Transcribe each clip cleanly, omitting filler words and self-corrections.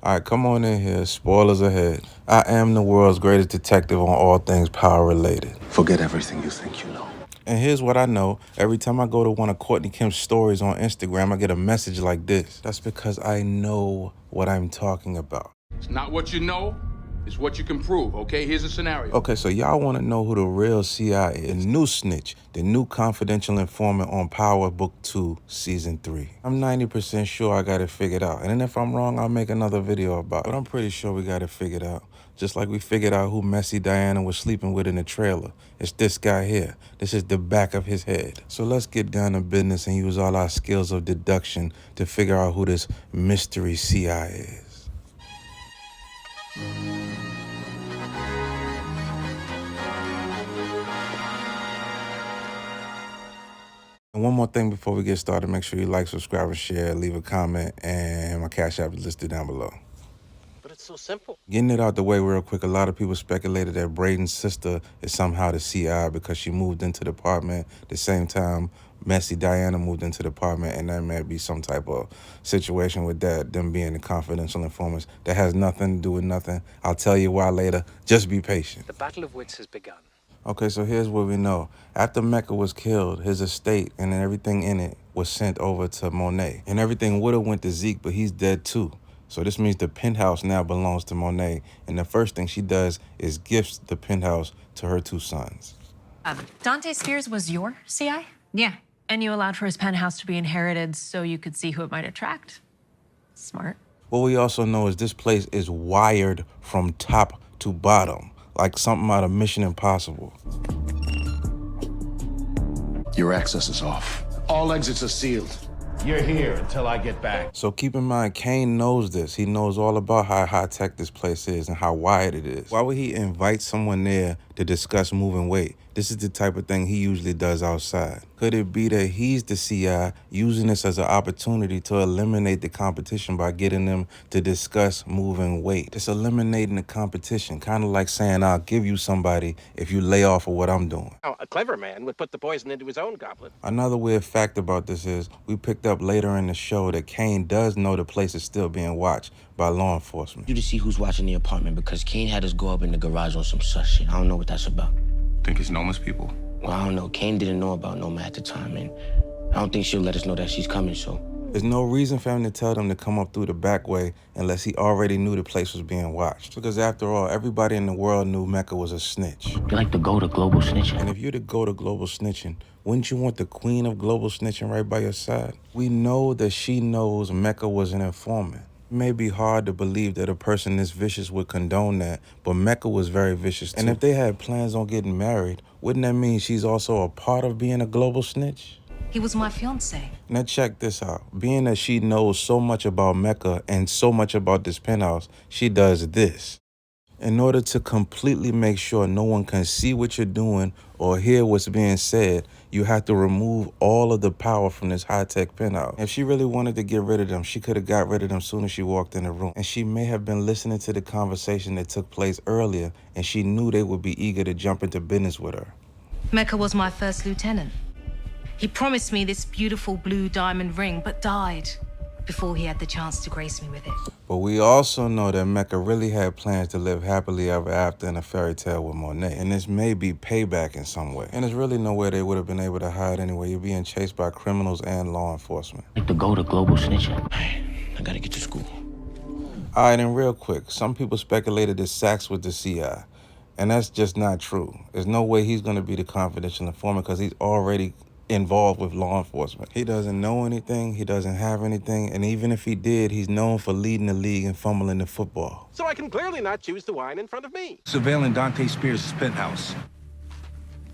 All right, come on in here. Spoilers ahead. I am the world's greatest detective on all things power related. Forget everything you think you know. And here's what I know. Every time I go to one of Courtney Kim's stories on Instagram, I get a message like this. That's because I know what I'm talking about. It's not what you know, it's what you can prove, okay? Here's a scenario. Okay, so y'all want to know who the real CI is. The new snitch, the new confidential informant on Power Book 2, Season 3. I'm 90% sure I got it figured out. And then if I'm wrong, I'll make another video about it. But I'm pretty sure we got it figured out. Just like we figured out who Messy Diana was sleeping with in the trailer. It's this guy here. This is the back of his head. So let's get down to business and use all our skills of deduction to figure out who this mystery CI is. And one more thing before we get started, make sure you like, subscribe, and share, leave a comment, and my Cashapp is listed down below. But it's so simple. Getting it out the way real quick, a lot of people speculated that Braden's sister is somehow the CI because she moved into the apartment the same time Messy Diana moved into the apartment, and that may be some type of situation with that, them being the confidential informants. That has nothing to do with nothing. I'll tell you why later. Just be patient. The battle of wits has begun. Okay, so here's what we know. After Mecca was killed, his estate and everything in it was sent over to Monet. And everything would have went to Zeke, but he's dead too. So this means the penthouse now belongs to Monet. And the first thing she does is gifts the penthouse to her two sons. Dante Spears was your CI? Yeah. And you allowed for his penthouse to be inherited so you could see who it might attract? Smart. What we also know is this place is wired from top to bottom, like something out of Mission Impossible. Your access is off. All exits are sealed. You're here until I get back. So keep in mind, Kane knows this. He knows all about how high-tech this place is and how wired it is. Why would he invite someone there to discuss moving weight? This is the type of thing he usually does outside. Could it be that he's the CI using this as an opportunity to eliminate the competition by getting them to discuss moving weight? It's eliminating the competition, kind of like saying, I'll give you somebody if you lay off of what I'm doing. Oh, a clever man would put the poison into his own goblet. Another weird fact about this is we picked up later in the show that Kane does know the place is still being watched by law enforcement. You to see who's watching the apartment because Kane had us go up in the garage on some sus shit. I don't know what that's about. Think it's Noma's people? Well, I don't know. Kane didn't know about Noma at the time, and I don't think she'll let us know that she's coming, so. There's no reason for him to tell them to come up through the back way unless he already knew the place was being watched. Because after all, everybody in the world knew Mecca was a snitch. You like to go to global snitching? And if you're to go to global snitching, wouldn't you want the queen of global snitching right by your side? We know that she knows Mecca was an informant. It may be hard to believe that a person this vicious would condone that, but Mecca was very vicious too. And if they had plans on getting married, wouldn't that mean she's also a part of being a global snitch? He was my fiance. Now check this out. Being that she knows so much about Mecca and so much about this penthouse, she does this. In order to completely make sure no one can see what you're doing or hear what's being said, you have to remove all of the power from this high-tech penthouse. If she really wanted to get rid of them, she could have got rid of them as soon as she walked in the room. And she may have been listening to the conversation that took place earlier, and she knew they would be eager to jump into business with her. Mecca was my first lieutenant. He promised me this beautiful blue diamond ring, but died before he had the chance to grace me with it. But we also know that Mecca really had plans to live happily ever after in a fairy tale with Monet. And this may be payback in some way. And there's really no way they would have been able to hide anyway. You're being chased by criminals and law enforcement. Like to go to global snitching? I gotta get to school. All right, and real quick, some people speculated that Sachs was the CI. And that's just not true. There's no way he's going to be the confidential informant because he's already involved with law enforcement. He doesn't know anything, he doesn't have anything, and even if he did, he's known for leading the league and fumbling the football. So I can clearly not choose the wine in front of me. Surveilling Dante Spears' penthouse.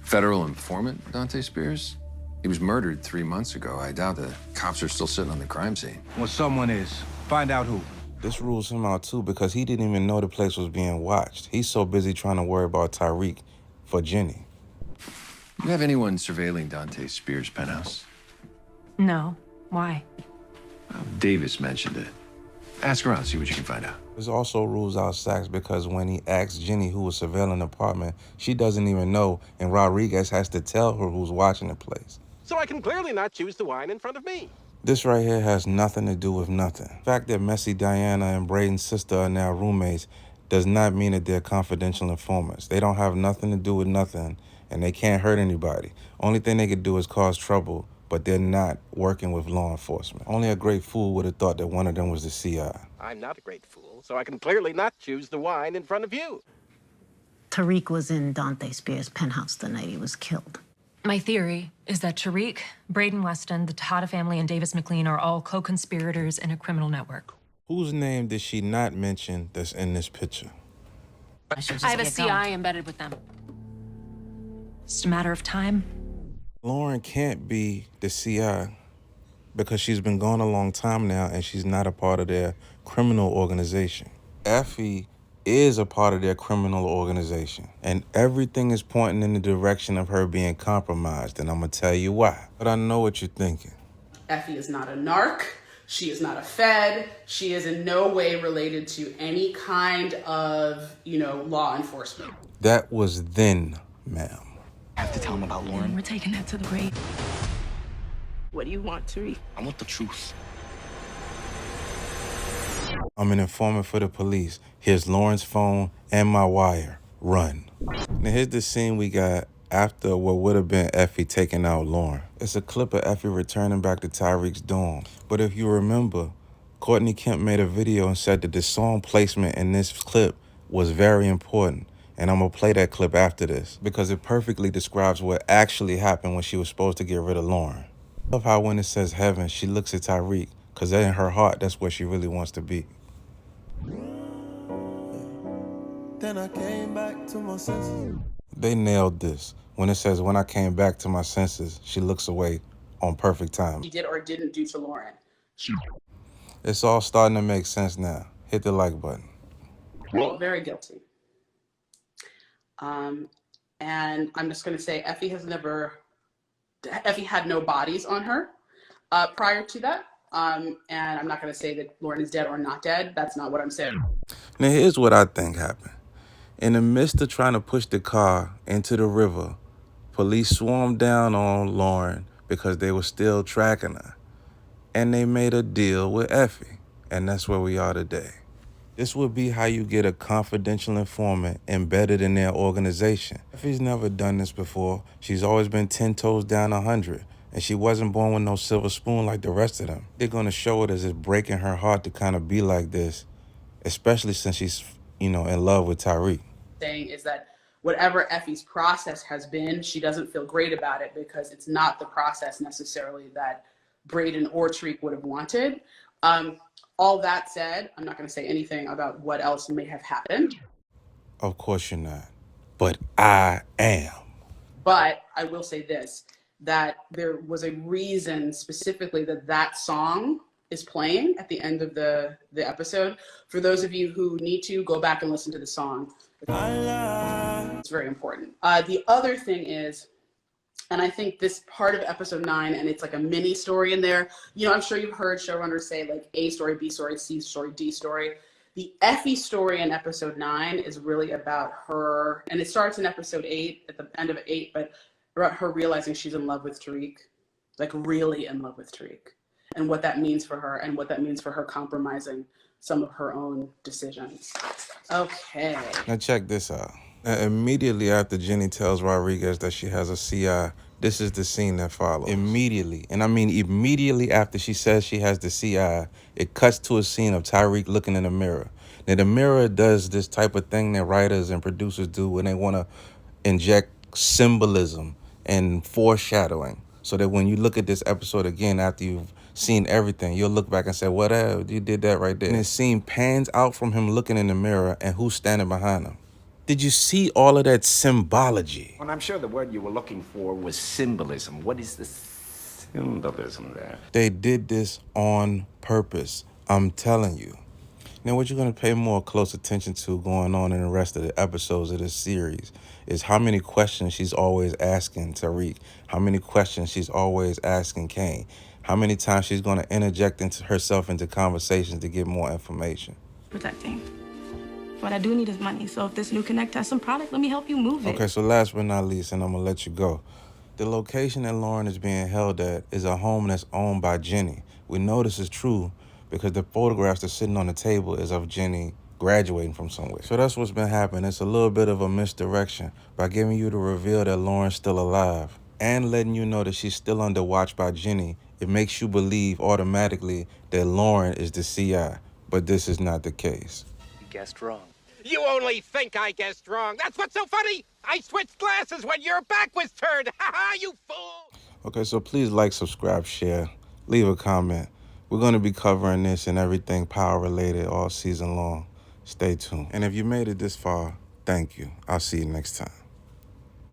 Federal informant, Dante Spears? He was murdered 3 months ago. I doubt the cops are still sitting on the crime scene. Well, someone is. Find out who. This rules him out too because he didn't even know the place was being watched. He's so busy trying to worry about Tariq for Jenny. You have anyone surveilling Dante Spears' penthouse? No. Why? Well, Davis mentioned it. Ask around, see what you can find out. This also rules out Sachs because when he asks Jenny who was surveilling the apartment, she doesn't even know, and Rodriguez has to tell her who's watching the place. So I can clearly not choose the wine in front of me. This right here has nothing to do with nothing. The fact that Messy Diana and Braden's sister are now roommates does not mean that they're confidential informants. They don't have nothing to do with nothing, and they can't hurt anybody. Only thing they could do is cause trouble, but they're not working with law enforcement. Only a great fool would have thought that one of them was the CI. I'm not a great fool, so I can clearly not choose the wine in front of you. Tariq was in Dante Spears' penthouse the night he was killed. My theory is that Tariq, Braden Weston, the Tejada family, and Davis McLean are all co-conspirators in a criminal network. Whose name did she not mention that's in this picture? I have a CI embedded with them. It's just a matter of time. Lauren can't be the CI because she's been gone a long time now and she's not a part of their criminal organization. Effie is a part of their criminal organization, and everything is pointing in the direction of her being compromised, and I'm gonna tell you why. But I know what you're thinking. Effie is not a narc. She is not a Fed. She is in no way related to any kind of, law enforcement. That was then, ma'am. I have to tell him about Lauren. We're taking that to the grave. What do you want, Tariq? I want the truth. I'm an informant for the police. Here's Lauren's phone and my wire. Run. Now here's the scene we got after what would have been Effie taking out Lauren. It's a clip of Effie returning back to Tariq's dorm. But if you remember, Courtney Kemp made a video and said that the song placement in this clip was very important. And I'm gonna play that clip after this because it perfectly describes what actually happened when she was supposed to get rid of Lauren. I love how when it says heaven, she looks at Tariq because in her heart, that's where she really wants to be. Then I came back to my senses. They nailed this. When it says, when I came back to my senses, she looks away on perfect time. She did or didn't do to Lauren. It's all starting to make sense now. Hit the like button. Very guilty. And I'm just going to say Effie had no bodies on her prior to that. And I'm not going to say that Lauren is dead or not dead. That's not what I'm saying. Now, here's what I think happened. In the midst of trying to push the car into the river, police swarmed down on Lauren because they were still tracking her. And they made a deal with Effie. And that's where we are today. This would be how you get a confidential informant embedded in their organization. Effie's never done this before. She's always been 10 toes down 100. And she wasn't born with no silver spoon like the rest of them. They're going to show it as it's breaking her heart to kind of be like this, especially since she's, in love with Tariq. Saying is that whatever Effie's process has been, she doesn't feel great about it because it's not the process necessarily that Braden or Tariq would have wanted. All that said, I'm not going to say anything about what else may have happened. Of course you're not. But I am. But I will say this, that there was a reason specifically that song is playing at the end of the episode. For those of you who need to, go back and listen to the song. It's very important. The other thing is, and I think this part of episode 9, and it's like a mini story in there. I'm sure you've heard showrunners say like A story, B story, C story, D story. The Effie story in episode 9 is really about her, and it starts in episode 8, at the end of 8, but about her realizing she's in love with Tariq, like really in love with Tariq, and what that means for her, and what that means for her compromising some of her own decisions. Okay. Now check this out. Now, immediately after Jenny tells Rodriguez that she has a CI, this is the scene that follows. Immediately, and I mean immediately after she says she has the CI, it cuts to a scene of Tariq looking in the mirror. Now the mirror does this type of thing that writers and producers do when they want to inject symbolism and foreshadowing, so that when you look at this episode again after you've seen everything, you'll look back and say, whatever, you did that right there. And the scene pans out from him looking in the mirror and who's standing behind him. Did you see all of that symbology? And I'm sure the word you were looking for was symbolism. What is the symbolism there? They did this on purpose, I'm telling you. Now, what you're going to pay more close attention to going on in the rest of the episodes of this series is how many questions she's always asking Tariq, how many questions she's always asking Kane, how many times she's going to interject herself into conversations to get more information. Protecting. What I do need is money, so if this new connect has some product, let me help you move it. Okay, so last but not least, and I'm going to let you go. The location that Lauren is being held at is a home that's owned by Jenny, We know this is true because the photographs that's sitting on the table is of Jenny graduating from somewhere. So that's what's been happening. It's a little bit of a misdirection by giving you the reveal that Lauren's still alive and letting you know that she's still under watch by Jenny. It makes you believe automatically that Lauren is the CI, but this is not the case. You guessed wrong. You only think I guessed wrong. That's what's so funny. I switched glasses when your back was turned. Ha ha, you fool. Okay, so please like, subscribe, share, leave a comment. We're going to be covering this and everything power related all season long. Stay tuned. And if you made it this far, thank you. I'll see you next time.